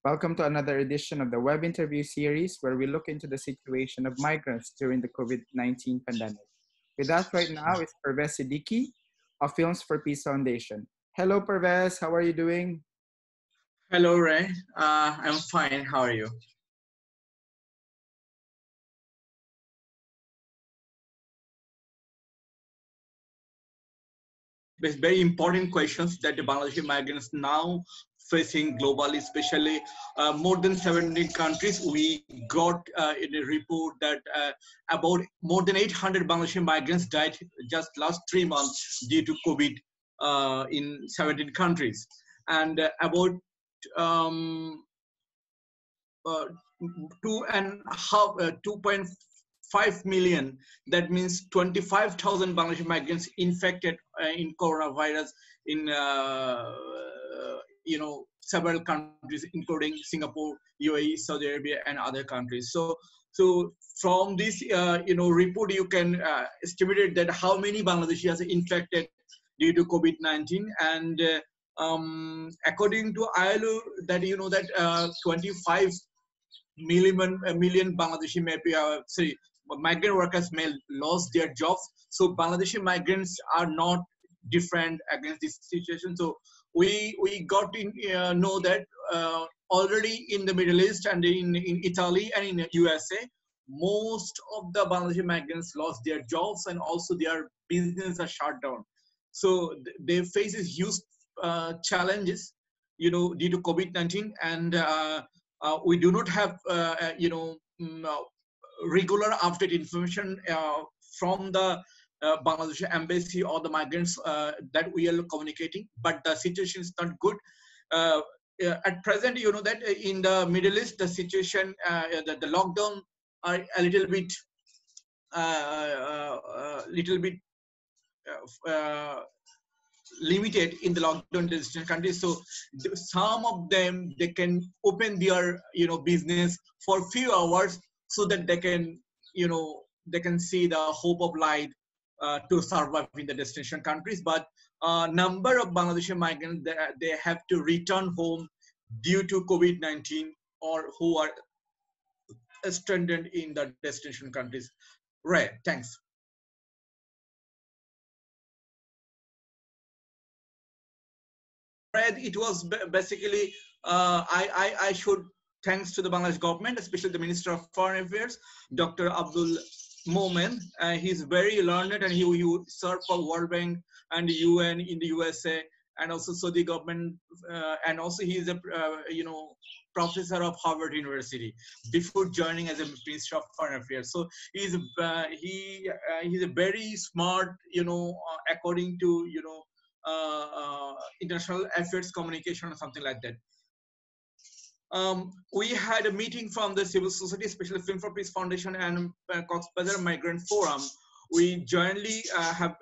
Welcome to another edition of the web interview series where we look into the situation of migrants during the COVID-19 pandemic. With us right now is Pervez Siddiqui of Films4Peace Foundation. Hello, Pervez. How are you doing? Hello, Ray. I'm fine. How are you? There's very important questions that the Bangladeshi migrants now facing globally, especially more than 17 countries. We got in a report that about more than 800 Bangladeshi migrants died just last 3 months due to COVID in 17 countries. And about uh, 2.5 million, that means 25,000 Bangladeshi migrants infected in coronavirus in several countries, including Singapore, UAE, Saudi Arabia, and other countries. So from this report, you can estimate that how many Bangladeshi are infected due to COVID-19, and according to ILO, that 25 million Bangladeshi migrant workers may lose their jobs. So Bangladeshi migrants are not different against this situation. So we got to know that already in the Middle East and in Italy and in USA, most of the Bangladeshi migrants lost their jobs, and also their business are shut down. So they face huge challenges, due to COVID-19, and we do not have, regular update information from the Bangladesh embassy or the migrants that we are communicating, but the situation is not good. At present, that in the Middle East, the situation, the lockdown are a little bit limited in the lockdown destination countries. So some of them, they can open their business for a few hours so that they can see the hope of light to survive in the destination countries. But number of Bangladeshi migrants, they have to return home due to COVID-19, or who are stranded in the destination countries. Right, thanks. It was basically, I should thanks to the Bangladesh government, especially the Minister of Foreign Affairs, Dr. Abdul Momen. He's very learned, and he served for World Bank and the UN in the USA, and also Saudi government, and also he is a professor of Harvard University before joining as a Minister of Foreign Affairs. So he's a very smart, according to international affairs communication or something like that. We had a meeting from the civil society, especially Film4Peace Foundation and Cox's Bazar Migrant Forum. We jointly have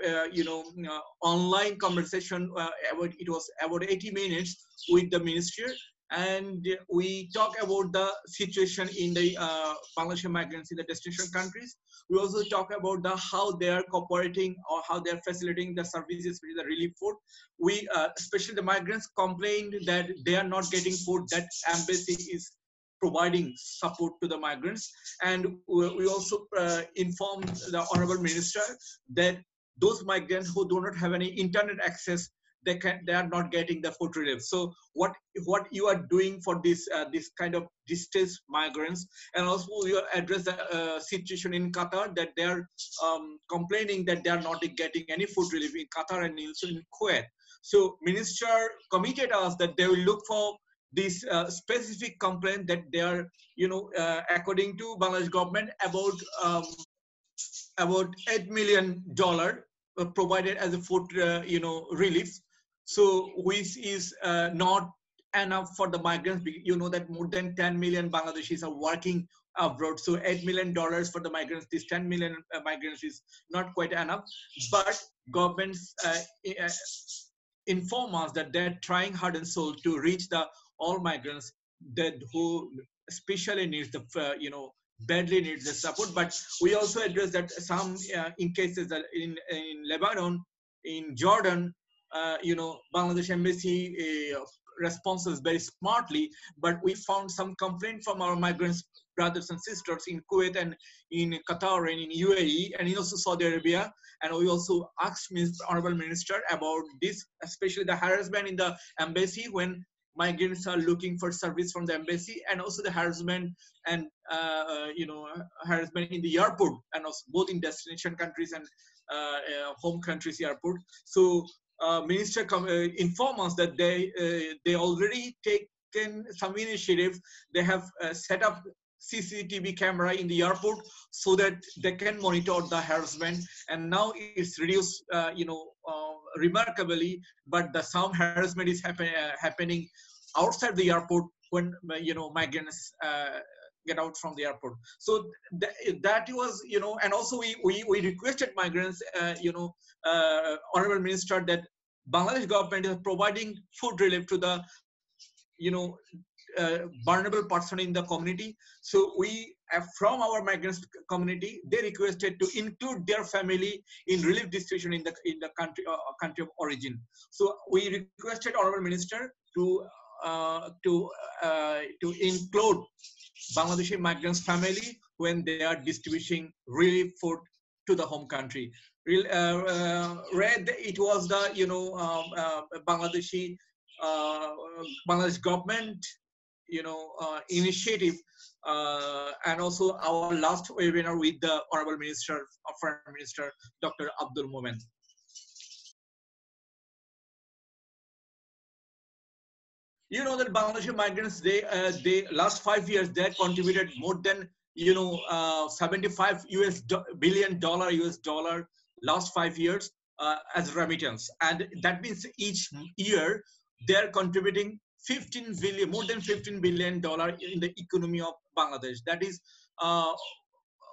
online conversation. It was about 80 minutes with the minister, and we talk about the situation in the Bangladeshi migrants in the destination countries. We also talk about how they are cooperating, or how they are facilitating the services with the relief food. We, especially the migrants, complained that they are not getting food, that embassy is providing support to the migrants. And we also informed the Honorable Minister that those migrants who do not have any internet access, they are not getting the food relief. So what you are doing for this kind of distressed migrants, and also we address the situation in Qatar, that they are complaining that they are not getting any food relief in Qatar and also in Kuwait. So minister committed us that they will look for this specific complaint that they are, according to Bangladesh government, about $8 million provided as a food, relief. So which is not enough for the migrants. You know that more than 10 million Bangladeshis are working abroad. So $8 million for the migrants, this 10 million migrants is not quite enough. But governments inform us that they're trying heart and soul to reach all migrants that who especially needs the badly needs the support. But we also address that some in cases that in Lebanon, in Jordan, Bangladesh embassy responses very smartly, but we found some complaint from our migrants brothers and sisters in Kuwait and in Qatar and in UAE and in also Saudi Arabia. And we also asked Honorable Minister about this, especially the harassment in the embassy when migrants are looking for service from the embassy, and also the harassment and harassment in the airport, and also both in destination countries and home countries airport. So minister inform us that they already taken some initiative. They have set up CCTV camera in the airport so that they can monitor the harassment, and now it's reduced remarkably, but the some harassment is happening outside the airport when migrants get out from the airport. So that was, and also we requested migrants, Honorable Minister, that Bangladesh government is providing food relief to the vulnerable person in the community. So we, from our migrants community, they requested to include their family in relief distribution in the country of origin. So we requested Honorable Minister to include Bangladeshi migrants family when they are distributing relief food to the home country. Read it was the Bangladesh government initiative, and also our last webinar with the Honorable Minister, Foreign Minister, Dr. Abdul Momen. You know that Bangladeshi migrants, they last 5 years they contributed more than $75 billion last 5 years as remittance, and that means each year they are contributing more than $15 billion in the economy of Bangladesh. That is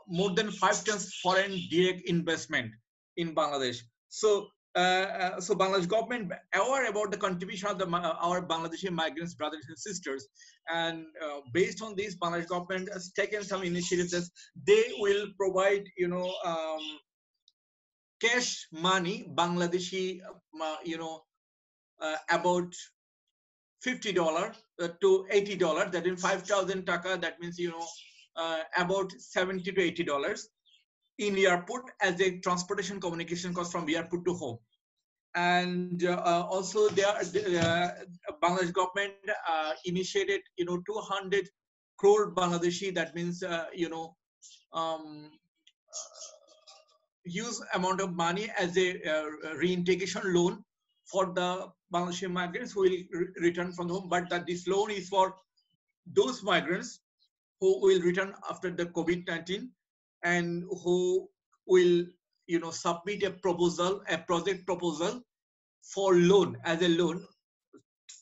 more than 5 times foreign direct investment in Bangladesh. So Bangladesh government aware about the contribution of our Bangladeshi migrants, brothers and sisters, and based on this, Bangladesh government has taken some initiatives that they will provide, cash money, Bangladeshi, about $50 to $80. That is 5,000 taka. That means about $70 to $80 in airport as a transportation communication cost from airport to home. And also Bangladesh government initiated 200 crore Bangladeshi, that means huge amount of money as a reintegration loan for the Bangladeshi migrants who will return from home, but that this loan is for those migrants who will return after the COVID-19 and who will submit a project proposal for loan. As a loan,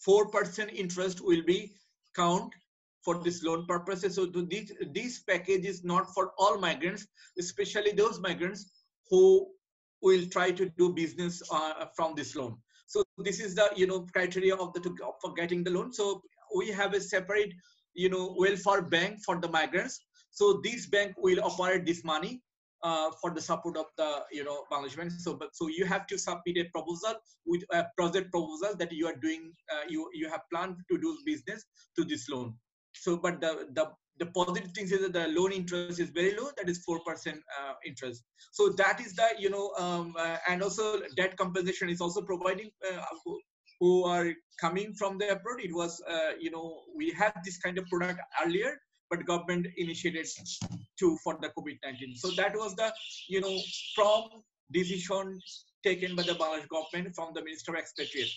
4% interest will be count for this loan purposes. So this package is not for all migrants, especially those migrants who will try to do business from this loan. So this is the criteria of for getting the loan. So we have a separate welfare bank for the migrants. So this bank will operate this money for the support of the Bangladesh. So you have to submit a proposal with a project proposal that you are doing. You have planned to do business to this loan. So, but the positive thing is that the loan interest is very low. That is 4% interest. So that is the and also debt compensation is also providing who are coming from the abroad. It was we had this kind of product earlier, but government initiated for the COVID-19. So that was the from decision taken by the Bangladesh government from the Minister of Expatriate.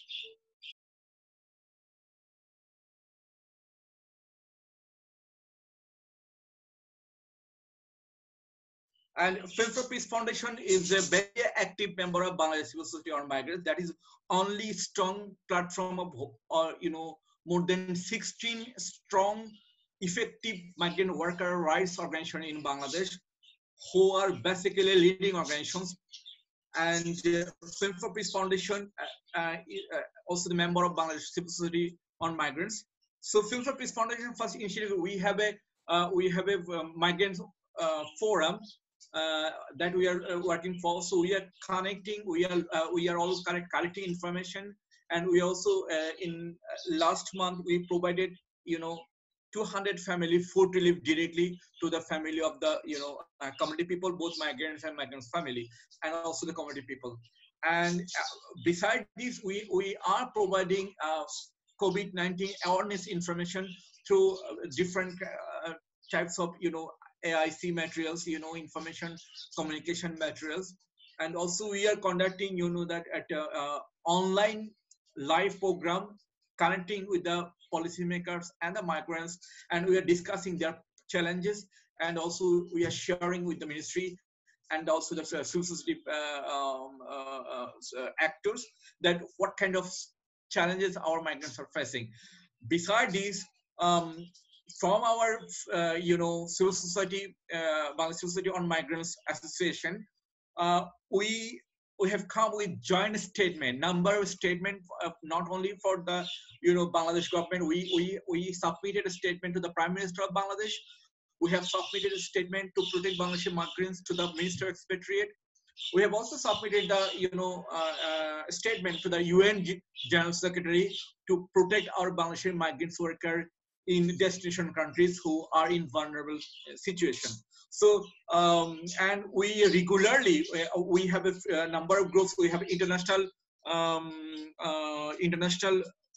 And Film4Peace Foundation is a very active member of Bangladesh Civil Society on Migrants. That is only strong platform of more than 16 strong, effective migrant worker rights organization in Bangladesh, who are basically leading organizations. And Film4Peace Foundation also the member of Bangladesh Civil Society on Migrants. So Film4Peace Foundation first initiative, we have a migrant forum that we are working for. So we are connecting, we are all collecting information And we also in last month we provided 200 family food relief directly to the family of the community people, both migrants and migrants family, and also the community people. And beside this, we are providing COVID-19 awareness information through different types of AIC materials, information communication materials. And also we are conducting that at online live program, connecting with the policymakers and the migrants, and we are discussing their challenges, and also we are sharing with the ministry and also the civil society actors that what kind of challenges our migrants are facing. Beside this, from our civil society, Bangladesh Civil Society on Migrants Association, we have come with joint statement, number of statement, not only for the Bangladesh government. We submitted a statement to the Prime Minister of Bangladesh. We have submitted a statement to protect Bangladeshi migrants to the Minister of Expatriate. We have also submitted the statement to the UN General Secretary to protect our Bangladeshi migrants workers in destination countries who are in vulnerable situation. So and we regularly we have a number of groups. We have international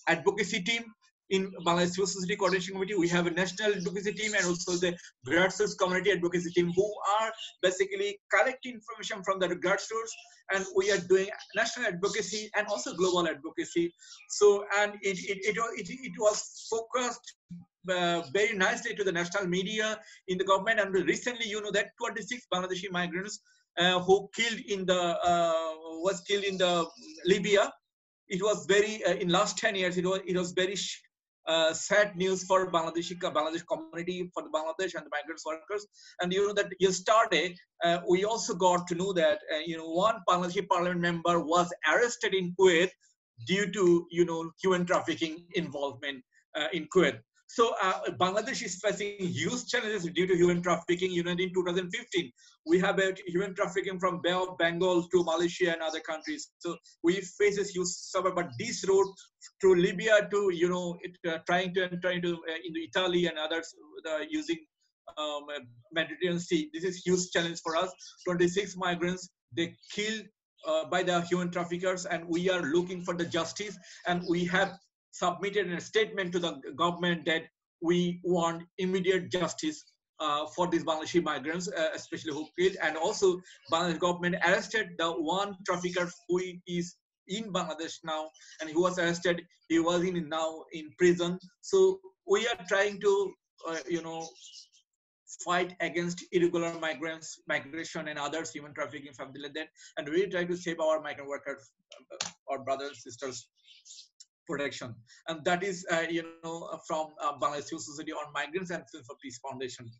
advocacy team in Bangladesh Civil Society Coordination Committee. We have a national advocacy team and also the grassroots community advocacy team, who are basically collecting information from the grassroots, and we are doing national advocacy and also global advocacy. So, and it was focused very nicely to the national media in the government. And recently, that 26 Bangladeshi migrants who was killed in the Libya. It was very in last 10 years. It was very sad news for Bangladesh community, for the Bangladesh and the migrants workers. And that yesterday we also got to know that one Bangladeshi parliament member was arrested in Kuwait due to human trafficking involvement in Kuwait. So Bangladesh is facing huge challenges due to human trafficking. In 2015, we have human trafficking from Bay of Bengal to Malaysia and other countries. So we face this huge suffer. But this road through Libya to trying to into Italy and others using Mediterranean Sea. This is huge challenge for us. 26 migrants they killed by the human traffickers, and we are looking for the justice. And we have submitted a statement to the government that we want immediate justice for these Bangladeshi migrants, especially who killed. And also, Bangladesh government arrested the one trafficker who is in Bangladesh now, and he was arrested. He was now in prison. So we are trying to, fight against irregular migration and others, human trafficking, something like that. And we try to save our migrant workers, our brothers and sisters, protection. And that is, from Bangladesh Civil Society on Migrants and Film4Peace Foundation.